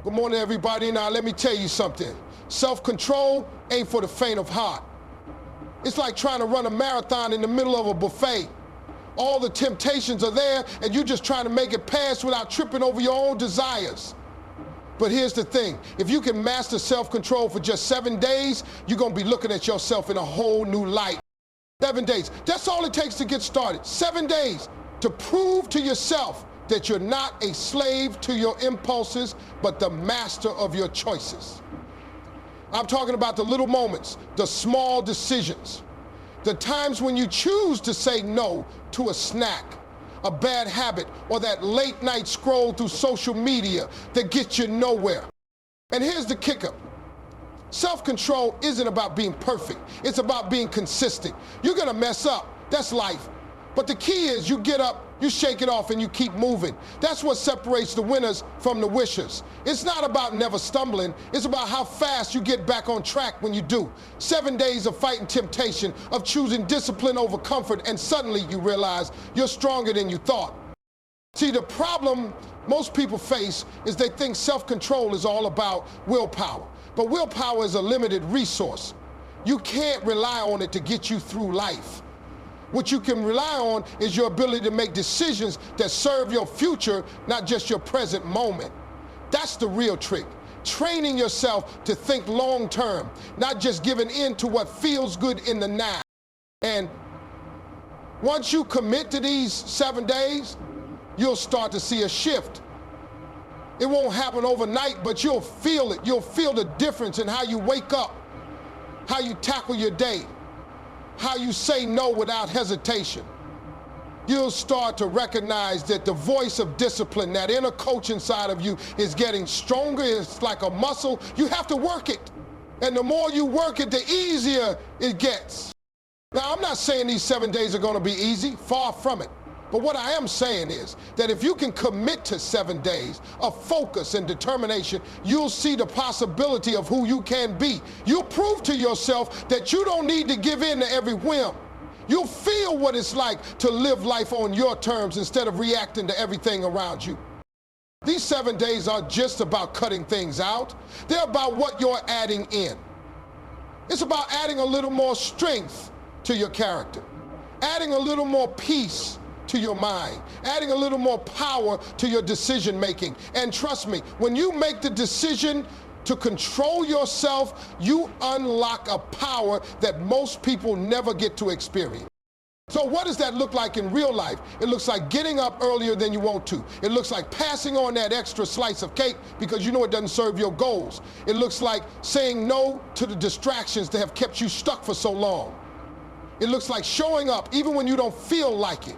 Good morning, everybody. Now, let me tell you something. Self-control ain't for the faint of heart. It's like trying to run a marathon in the middle of a buffet. All the temptations are there, and you're just trying to make it past without tripping over your own desires. But here's the thing. If you can master self-control for just 7 days, you're going to be looking at yourself in a whole new light. 7 days. That's all it takes to get started. 7 days to prove to yourself that you're not a slave to your impulses, but the master of your choices. I'm talking about the little moments, the small decisions, the times when you choose to say no to a snack, a bad habit, or that late night scroll through social media that gets you nowhere. And here's the kicker. Self-control isn't about being perfect. It's about being consistent. You're gonna mess up. That's life. But the key is you get up, you shake it off, and you keep moving. That's what separates the winners from the wishers. It's not about never stumbling. It's about how fast you get back on track when you do. 7 days of fighting temptation, of choosing discipline over comfort, and suddenly you realize you're stronger than you thought. See, the problem most people face is they think self-control is all about willpower. But willpower is a limited resource. You can't rely on it to get you through life. What you can rely on is your ability to make decisions that serve your future, not just your present moment. That's the real trick. Training yourself to think long term, not just giving in to what feels good in the now. And once you commit to these 7 days, you'll start to see a shift. It won't happen overnight, but you'll feel it. You'll feel the difference in how you wake up, how you tackle your day, how you say no without hesitation. You'll start to recognize that the voice of discipline, that inner coach inside of you, is getting stronger. It's like a muscle. You have to work it. And the more you work it, the easier it gets. Now, I'm not saying these 7 days are going to be easy. Far from it. But what I am saying is that if you can commit to 7 days of focus and determination, you'll see the possibility of who you can be. You'll prove to yourself that you don't need to give in to every whim. You'll feel what it's like to live life on your terms instead of reacting to everything around you. These 7 days aren't just about cutting things out. They're about what you're adding in. It's about adding a little more strength to your character, adding a little more peace to your mind, adding a little more power to your decision making. And trust me, when you make the decision to control yourself, you unlock a power that most people never get to experience. So what does that look like in real life? It looks like getting up earlier than you want to. It looks like passing on that extra slice of cake because you know it doesn't serve your goals. It looks like saying no to the distractions that have kept you stuck for so long. It looks like showing up even when you don't feel like it.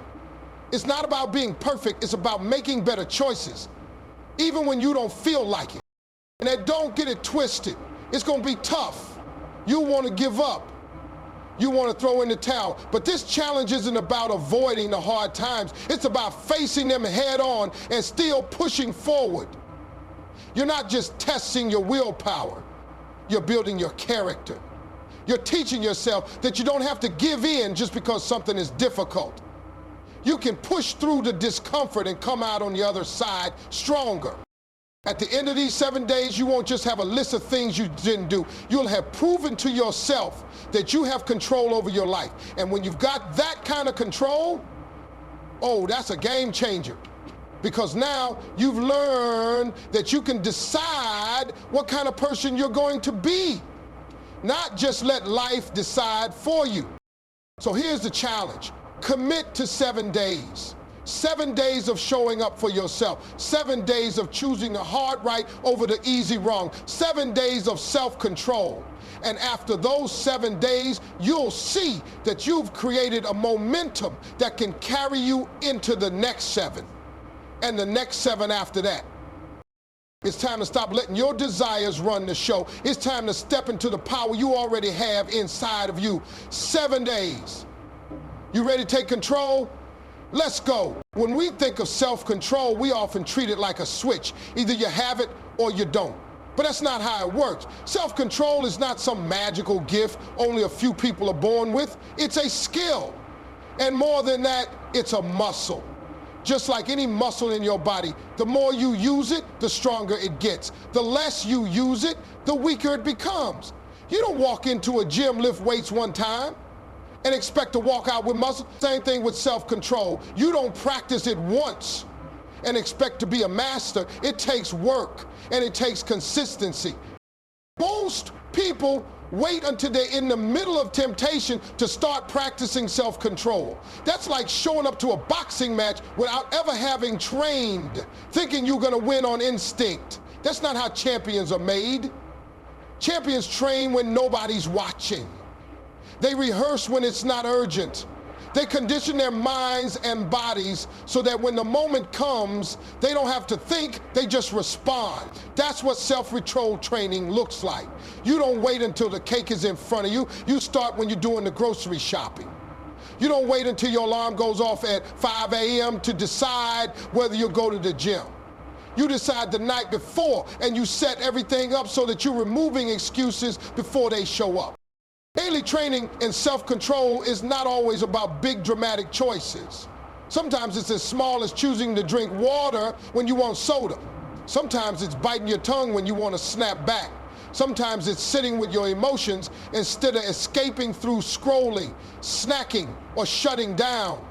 It's not about being perfect, it's about making better choices, even when you don't feel like it. And then don't get it twisted. It's gonna be tough. You wanna give up. You wanna throw in the towel. But this challenge isn't about avoiding the hard times. It's about facing them head on and still pushing forward. You're not just testing your willpower, you're building your character. You're teaching yourself that you don't have to give in just because something is difficult. You can push through the discomfort and come out on the other side stronger. At the end of these 7 days, you won't just have a list of things you didn't do. You'll have proven to yourself that you have control over your life. And when you've got that kind of control, oh, that's a game changer. Because now you've learned that you can decide what kind of person you're going to be, not just let life decide for you. So here's the challenge. Commit to 7 days. 7 days of showing up for yourself. 7 days of choosing the hard right over the easy wrong. 7 days of self-control. And after those 7 days, you'll see that you've created a momentum that can carry you into the next 7 and the next 7 after that. It's time to stop letting your desires run the show. It's time to step into the power you already have inside of you. 7 days. You ready to take control? Let's go. When we think of self-control, we often treat it like a switch. Either you have it or you don't. But that's not how it works. Self-control is not some magical gift only a few people are born with. It's a skill. And more than that, it's a muscle. Just like any muscle in your body, the more you use it, the stronger it gets. The less you use it, the weaker it becomes. You don't walk into a gym, lift weights one time, and expect to walk out with muscle. Same thing with self-control. You don't practice it once and expect to be a master. It takes work and it takes consistency. Most people wait until they're in the middle of temptation to start practicing self-control. That's like showing up to a boxing match without ever having trained, thinking you're gonna win on instinct. That's not how champions are made. Champions train when nobody's watching. They rehearse when it's not urgent. They condition their minds and bodies so that when the moment comes, they don't have to think, they just respond. That's what self-control training looks like. You don't wait until the cake is in front of you. You start when you're doing the grocery shopping. You don't wait until your alarm goes off at 5 a.m. to decide whether you'll go to the gym. You decide the night before and you set everything up so that you're removing excuses before they show up. Daily training and self-control is not always about big dramatic choices. Sometimes it's as small as choosing to drink water when you want soda. Sometimes it's biting your tongue when you want to snap back. Sometimes it's sitting with your emotions instead of escaping through scrolling, snacking, or shutting down.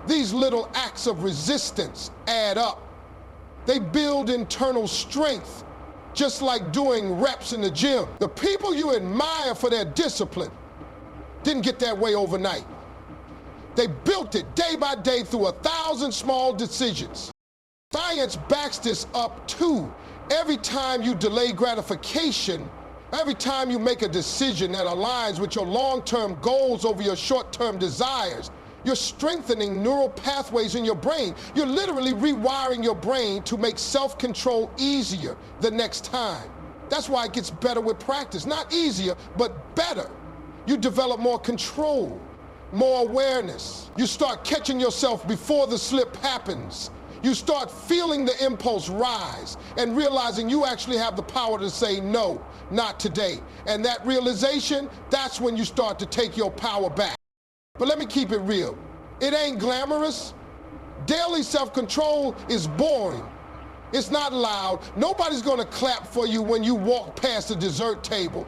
These little acts of resistance add up. They build internal strength, just like doing reps in the gym. The people you admire for their discipline didn't get that way overnight. They built it day by day through 1,000 small decisions. Science backs this up too. Every time you delay gratification, every time you make a decision that aligns with your long-term goals over your short-term desires, you're strengthening neural pathways in your brain. You're literally rewiring your brain to make self-control easier the next time. That's why it gets better with practice. Not easier, but better. You develop more control, more awareness. You start catching yourself before the slip happens. You start feeling the impulse rise and realizing you actually have the power to say no, not today. And that realization, that's when you start to take your power back. But let me keep it real. It ain't glamorous. Daily self-control is boring. It's not loud. Nobody's gonna clap for you when you walk past the dessert table.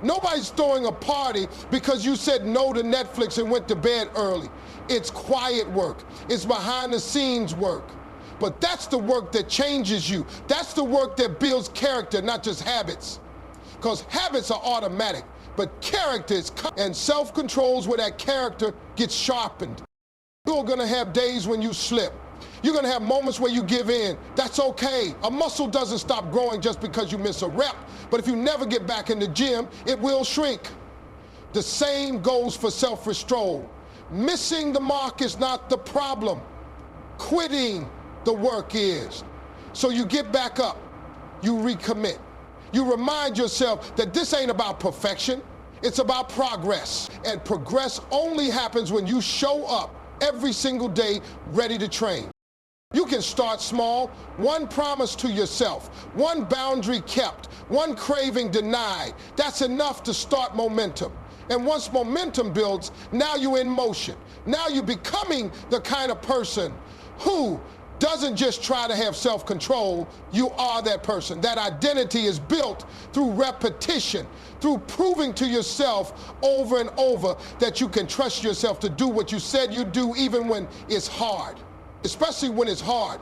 Nobody's throwing a party because you said no to Netflix and went to bed early. It's quiet work. It's behind the scenes work. But that's the work that changes you. That's the work that builds character, not just habits. Because habits are automatic. But character is, and self-control's where that character gets sharpened. You're gonna have days when you slip. You're gonna have moments where you give in. That's okay. A muscle doesn't stop growing just because you miss a rep. But if you never get back in the gym, it will shrink. The same goes for self-control. Missing the mark is not the problem. Quitting the work is. So you get back up. You recommit. You remind yourself that this ain't about perfection, it's about progress. And progress only happens when you show up every single day ready to train. You can start small, one promise to yourself, one boundary kept, one craving denied. That's enough to start momentum. And once momentum builds, now you're in motion. Now you're becoming the kind of person who doesn't just try to have self-control, you are that person. That identity is built through repetition, through proving to yourself over and over that you can trust yourself to do what you said you do even when it's hard, especially when it's hard.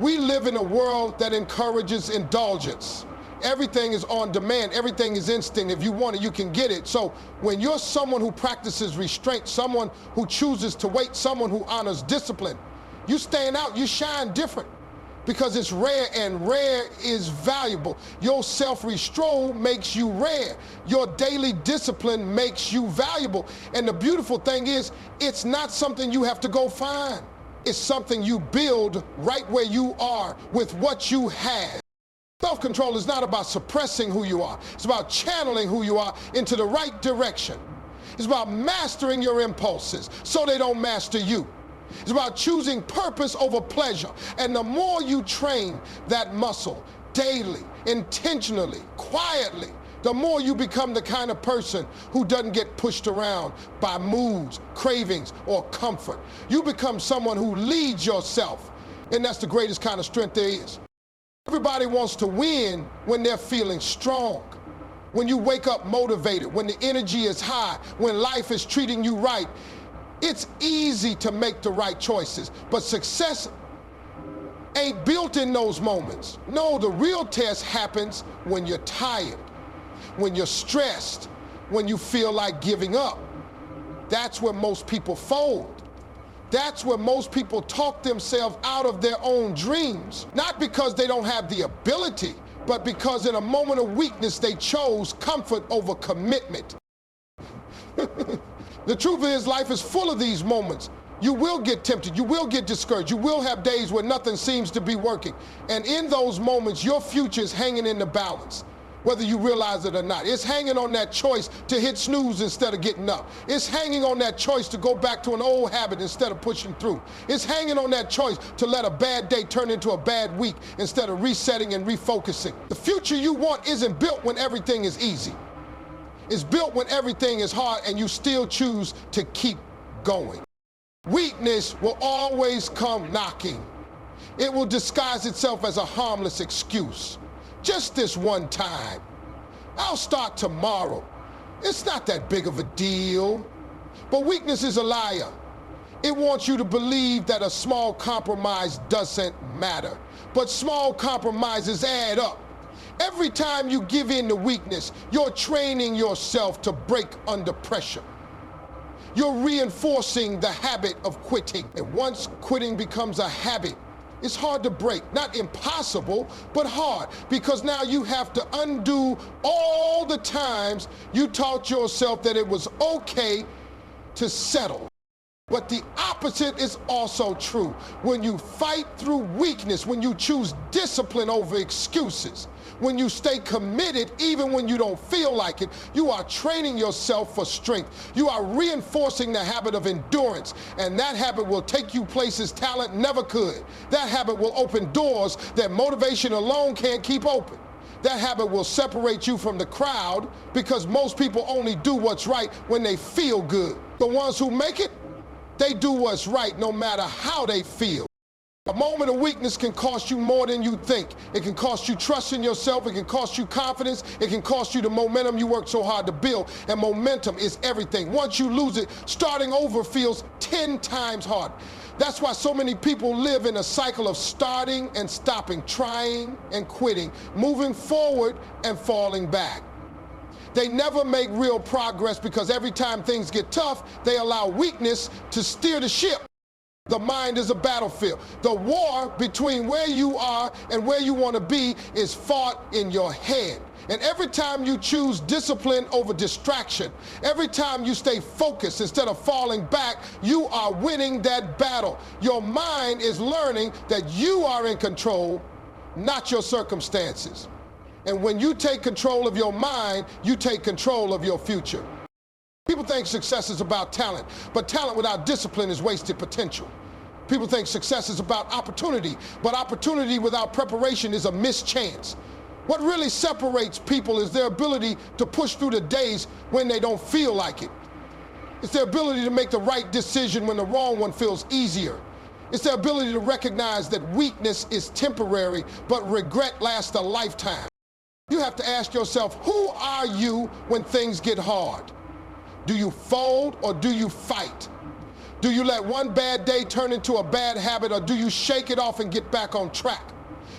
We live in a world that encourages indulgence. Everything is on demand, everything is instant. If you want it, you can get it. So when you're someone who practices restraint, someone who chooses to wait, someone who honors discipline, you stand out, you shine different because it's rare, and rare is valuable. Your self-restraint makes you rare. Your daily discipline makes you valuable. And the beautiful thing is, it's not something you have to go find. It's something you build right where you are with what you have. Self-control is not about suppressing who you are. It's about channeling who you are into the right direction. It's about mastering your impulses so they don't master you. It's about choosing purpose over pleasure. And the more you train that muscle daily, intentionally, quietly, the more you become the kind of person who doesn't get pushed around by moods, cravings, or comfort. You become someone who leads yourself, And that's the greatest kind of strength there is. Everybody wants to win when they're feeling strong. When you wake up motivated, when the energy is high, when life is treating you right. It's easy to make the right choices, but success ain't built in those moments. No, the real test happens when you're tired, when you're stressed, when you feel like giving up. That's where most people fold. That's where most people talk themselves out of their own dreams, not because they don't have the ability, but because in a moment of weakness, they chose comfort over commitment. The truth is, life is full of these moments. You will get tempted, you will get discouraged, you will have days where nothing seems to be working. And in those moments, your future is hanging in the balance, whether you realize it or not. It's hanging on that choice to hit snooze instead of getting up. It's hanging on that choice to go back to an old habit instead of pushing through. It's hanging on that choice to let a bad day turn into a bad week instead of resetting and refocusing. The future you want isn't built when everything is easy. It's built when everything is hard and you still choose to keep going. Weakness will always come knocking. It will disguise itself as a harmless excuse. Just this one time. I'll start tomorrow. It's not that big of a deal. But weakness is a liar. It wants you to believe that a small compromise doesn't matter. But small compromises add up. Every time you give in to weakness, you're training yourself to break under pressure. You're reinforcing the habit of quitting. And once quitting becomes a habit, it's hard to break. Not impossible, but hard. Because now you have to undo all the times you taught yourself that it was okay to settle. But the opposite is also true. When you fight through weakness, when you choose discipline over excuses, when you stay committed even when you don't feel like it, you are training yourself for strength. You are reinforcing the habit of endurance, and that habit will take you places talent never could. That habit will open doors that motivation alone can't keep open. That habit will separate you from the crowd because most people only do what's right when they feel good. The ones who make it, they do what's right no matter how they feel. A moment of weakness can cost you more than you think. It can cost you trust in yourself. It can cost you confidence. It can cost you the momentum you worked so hard to build. And momentum is everything. Once you lose it, starting over feels 10 times harder. That's why so many people live in a cycle of starting and stopping, trying and quitting, moving forward and falling back. They never make real progress because every time things get tough, they allow weakness to steer the ship. The mind is a battlefield. The war between where you are and where you want to be is fought in your head. And every time you choose discipline over distraction, every time you stay focused instead of falling back, you are winning that battle. Your mind is learning that you are in control, not your circumstances. And when you take control of your mind, you take control of your future. People think success is about talent, but talent without discipline is wasted potential. People think success is about opportunity, but opportunity without preparation is a missed chance. What really separates people is their ability to push through the days when they don't feel like it. It's their ability to make the right decision when the wrong one feels easier. It's their ability to recognize that weakness is temporary, but regret lasts a lifetime. You have to ask yourself, who are you when things get hard? Do you fold or do you fight? Do you let one bad day turn into a bad habit, or do you shake it off and get back on track?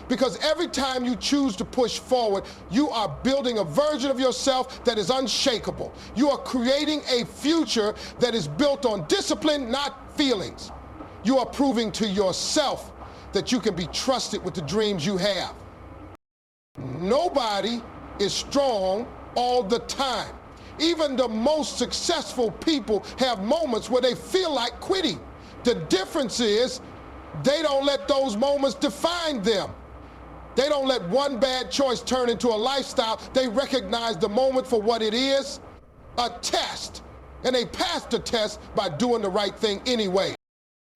Because every time you choose to push forward, you are building a version of yourself that is unshakable. You are creating a future that is built on discipline, not feelings. You are proving to yourself that you can be trusted with the dreams you have. Nobody is strong all the time. Even the most successful people have moments where they feel like quitting. The difference is they don't let those moments define them. They don't let one bad choice turn into a lifestyle. They recognize the moment for what it is, a test. And they pass the test by doing the right thing anyway.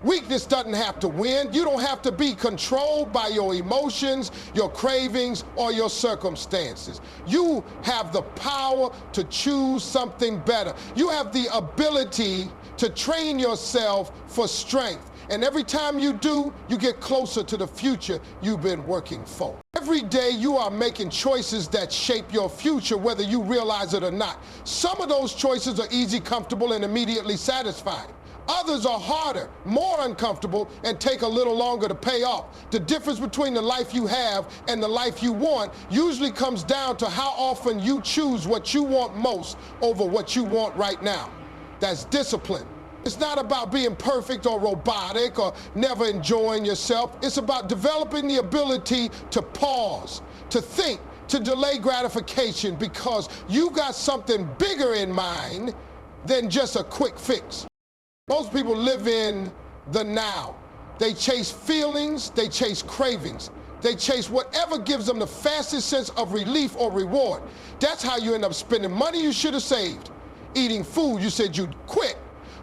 Weakness doesn't have to win. You don't have to be controlled by your emotions, your cravings, or your circumstances. You have the power to choose something better. You have the ability to train yourself for strength. And every time you do, you get closer to the future you've been working for. Every day you are making choices that shape your future, whether you realize it or not. Some of those choices are easy, comfortable, and immediately satisfying. Others are harder, more uncomfortable, and take a little longer to pay off. The difference between the life you have and the life you want usually comes down to how often you choose what you want most over what you want right now. That's discipline. It's not about being perfect or robotic or never enjoying yourself. It's about developing the ability to pause, to think, to delay gratification, because you got something bigger in mind than just a quick fix. Most people live in the now. They chase feelings, they chase cravings. They chase whatever gives them the fastest sense of relief or reward. That's how you end up spending money you should have saved, eating food you said you'd quit,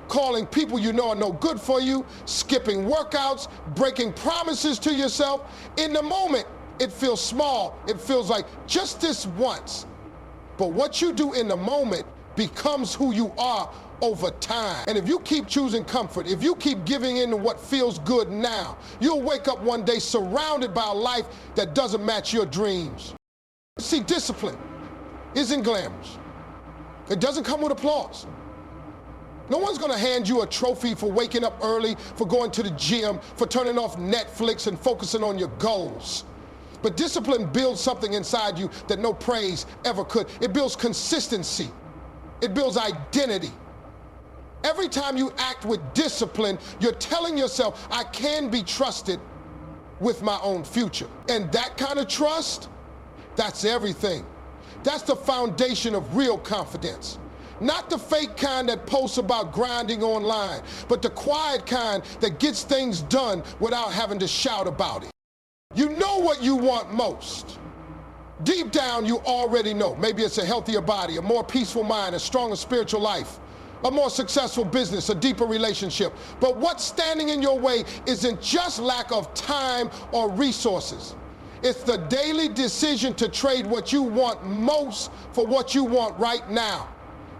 calling people you know are no good for you, skipping workouts, breaking promises to yourself. In the moment, it feels small. It feels like just this once. But what you do in the moment becomes who you are over time. And if you keep choosing comfort, if you keep giving in to what feels good now, you'll wake up one day surrounded by a life that doesn't match your dreams. See, discipline isn't glamorous. It doesn't come with applause. No one's gonna hand you a trophy for waking up early, for going to the gym, for turning off Netflix and focusing on your goals. But discipline builds something inside you that no praise ever could. It builds consistency. It builds identity. Every time you act with discipline, you're telling yourself, I can be trusted with my own future. And that kind of trust, that's everything. That's the foundation of real confidence. Not the fake kind that posts about grinding online, but the quiet kind that gets things done without having to shout about it. You know what you want most. Deep down, you already know. Maybe it's a healthier body, a more peaceful mind, a stronger spiritual life, a more successful business, a deeper relationship. But what's standing in your way isn't just lack of time or resources. It's the daily decision to trade what you want most for what you want right now.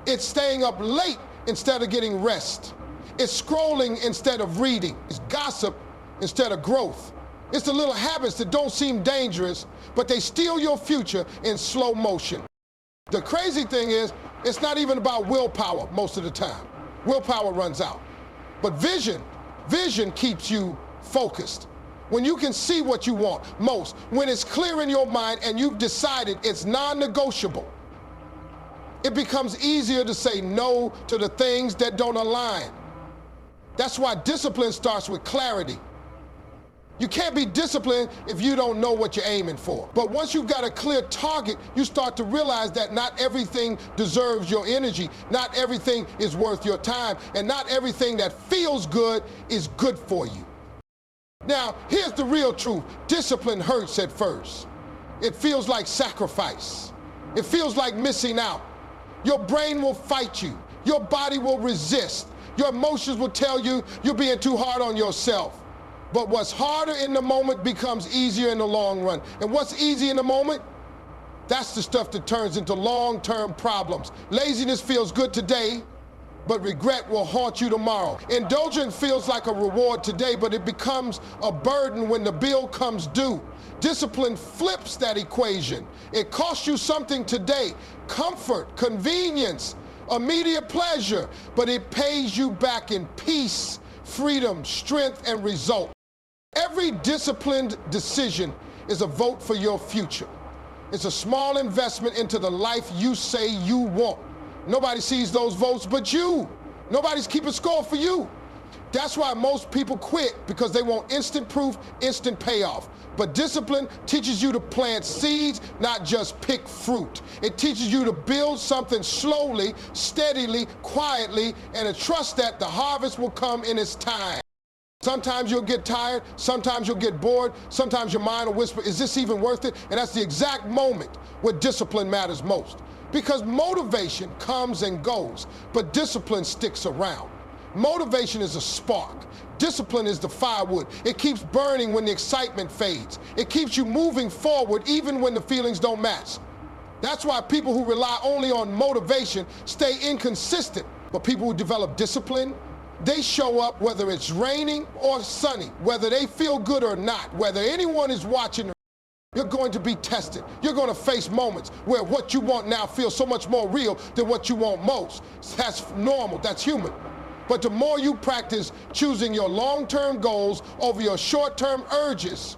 It's staying up late instead of getting rest. It's scrolling instead of reading. It's gossip instead of growth. It's the little habits that don't seem dangerous, but they steal your future in slow motion. The crazy thing is, it's not even about willpower most of the time. Willpower runs out. But vision keeps you focused. When you can see what you want most, when it's clear in your mind and you've decided it's non-negotiable, it becomes easier to say no to the things that don't align. That's why discipline starts with clarity. You can't be disciplined if you don't know what you're aiming for. But once you've got a clear target, you start to realize that not everything deserves your energy, not everything is worth your time, and not everything that feels good is good for you. Now, here's the real truth. Discipline hurts at first. It feels like sacrifice. It feels like missing out. Your brain will fight you. Your body will resist. Your emotions will tell you you're being too hard on yourself. But what's harder in the moment becomes easier in the long run. And what's easy in the moment? That's the stuff that turns into long-term problems. Laziness feels good today, but regret will haunt you tomorrow. Indulgence feels like a reward today, but it becomes a burden when the bill comes due. Discipline flips that equation. It costs you something today, comfort, convenience, immediate pleasure, but it pays you back in peace, freedom, strength, and result. Every disciplined decision is a vote for your future. It's a small investment into the life you say you want. Nobody sees those votes but you. Nobody's keeping score for you. That's why most people quit, because they want instant proof, instant payoff. But discipline teaches you to plant seeds, not just pick fruit. It teaches you to build something slowly, steadily, quietly, and to trust that the harvest will come in its time. Sometimes you'll get tired, sometimes you'll get bored, sometimes your mind will whisper, is this even worth it? And that's the exact moment where discipline matters most. Because motivation comes and goes, but discipline sticks around. Motivation is a spark. Discipline is the firewood. It keeps burning when the excitement fades. It keeps you moving forward even when the feelings don't match. That's why people who rely only on motivation stay inconsistent. But people who develop discipline They show up whether it's raining or sunny, whether they feel good or not, whether anyone is watching. You're going to be tested. You're going to face moments where what you want now feels so much more real than what you want most. That's normal. That's human. But the more you practice choosing your long-term goals over your short-term urges,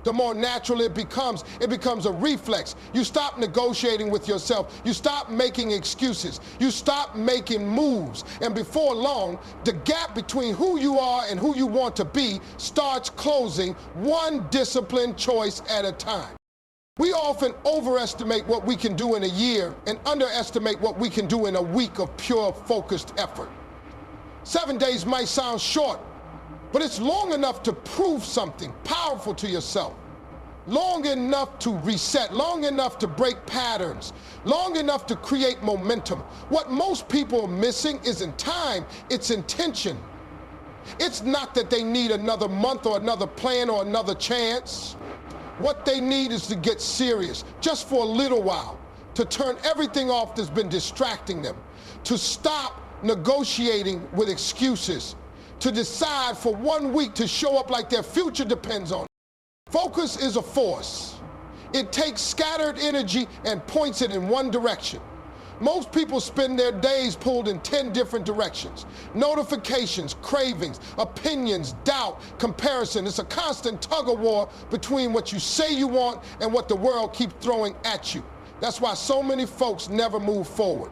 the more natural it becomes. It becomes a reflex. You stop negotiating with yourself. You stop making excuses. You stop making moves. And before long, the gap between who you are and who you want to be starts closing, one disciplined choice at a time. We often overestimate what we can do in a year and underestimate what we can do in a week of pure focused effort. 7 days might sound short, but it's long enough to prove something powerful to yourself, long enough to reset, long enough to break patterns, long enough to create momentum. What most people are missing isn't time, it's intention. It's not that they need another month or another plan or another chance. What they need is to get serious, just for a little while, to turn everything off that's been distracting them, to stop negotiating with excuses, to decide for 1 week to show up like their future depends on it. Focus is a force. It takes scattered energy and points it in one direction. Most people spend their days pulled in 10 different directions. Notifications, cravings, opinions, doubt, comparison. It's a constant tug of war between what you say you want and what the world keeps throwing at you. That's why so many folks never move forward.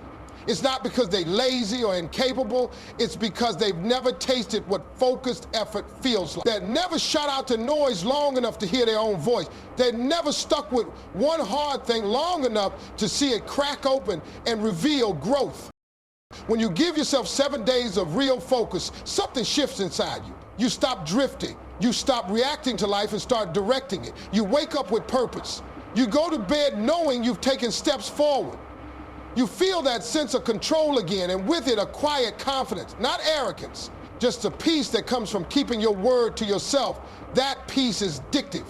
It's not because they're lazy or incapable, it's because they've never tasted what focused effort feels like. They've never shut out the noise long enough to hear their own voice. They've never stuck with one hard thing long enough to see it crack open and reveal growth. When you give yourself 7 days of real focus, something shifts inside you. You stop drifting. You stop reacting to life and start directing it. You wake up with purpose. You go to bed knowing you've taken steps forward. You feel that sense of control again, and with it a quiet confidence, not arrogance, just a peace that comes from keeping your word to yourself. That peace is addictive.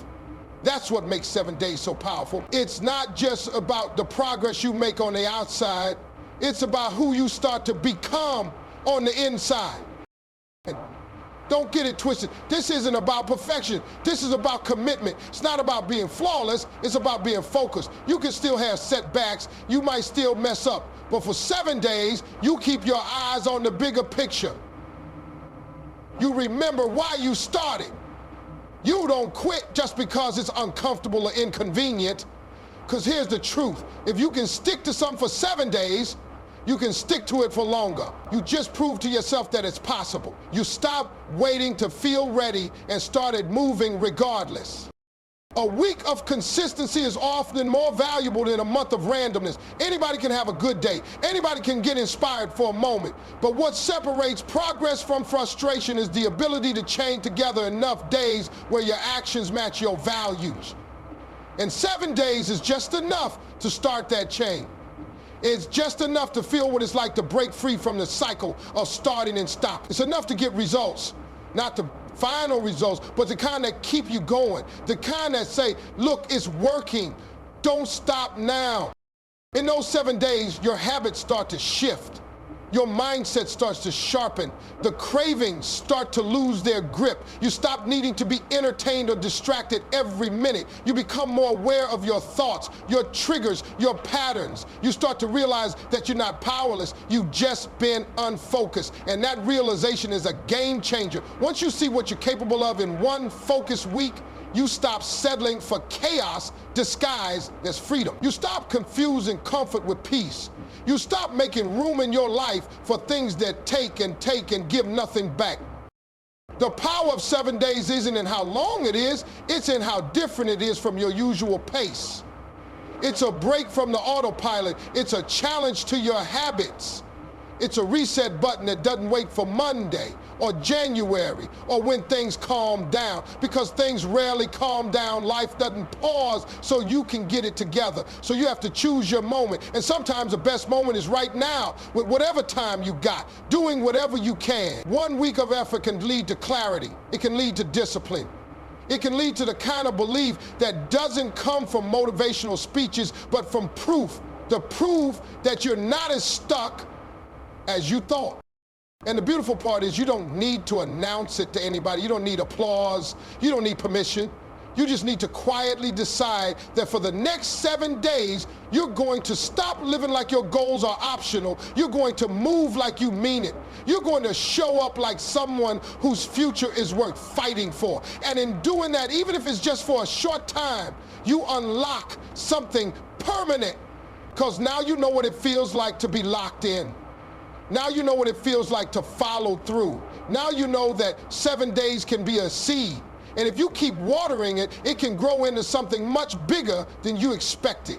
That's what makes 7 days so powerful. It's not just about the progress you make on the outside, it's about who you start to become on the inside. And don't get it twisted. This isn't about perfection. This is about commitment. It's not about being flawless. It's about being focused. You can still have setbacks. You might still mess up. But for 7 days, you keep your eyes on the bigger picture. You remember why you started. You don't quit just because it's uncomfortable or inconvenient. Because here's the truth. If you can stick to something for 7 days, you can stick to it for longer. You just proved to yourself that it's possible. You stopped waiting to feel ready and started moving regardless. A week of consistency is often more valuable than a month of randomness. Anybody can have a good day. Anybody can get inspired for a moment. But what separates progress from frustration is the ability to chain together enough days where your actions match your values. And 7 days is just enough to start that chain. It's just enough to feel what it's like to break free from the cycle of starting and stopping. It's enough to get results, not the final results, but the kind that keep you going, the kind that say, look, it's working, don't stop now. In those 7 days, your habits start to shift. Your mindset starts to sharpen. The cravings start to lose their grip. You stop needing to be entertained or distracted every minute. You become more aware of your thoughts, your triggers, your patterns. You start to realize that you're not powerless. You've just been unfocused. And that realization is a game changer. Once you see what you're capable of in one focused week, you stop settling for chaos disguised as freedom. You stop confusing comfort with peace. You stop making room in your life for things that take and give nothing back. The power of 7 days isn't in how long it is, it's in how different it is from your usual pace. It's a break from the autopilot. It's a challenge to your habits. It's a reset button that doesn't wait for Monday or January or when things calm down, because things rarely calm down. Life doesn't pause so you can get it together. So you have to choose your moment. And sometimes the best moment is right now, with whatever time you got, doing whatever you can. 1 week of effort can lead to clarity. It can lead to discipline. It can lead to the kind of belief that doesn't come from motivational speeches, but from proof. The proof that you're not as stuck as you thought. And the beautiful part is you don't need to announce it to anybody. You don't need applause. You don't need permission. You just need to quietly decide that for the next 7 days, you're going to stop living like your goals are optional. You're going to move like you mean it. You're going to show up like someone whose future is worth fighting for. And in doing that, even if it's just for a short time, you unlock something permanent, because now you know what it feels like to be locked in. Now you know what it feels like to follow through. Now you know that 7 days can be a seed. And if you keep watering it, it can grow into something much bigger than you expected.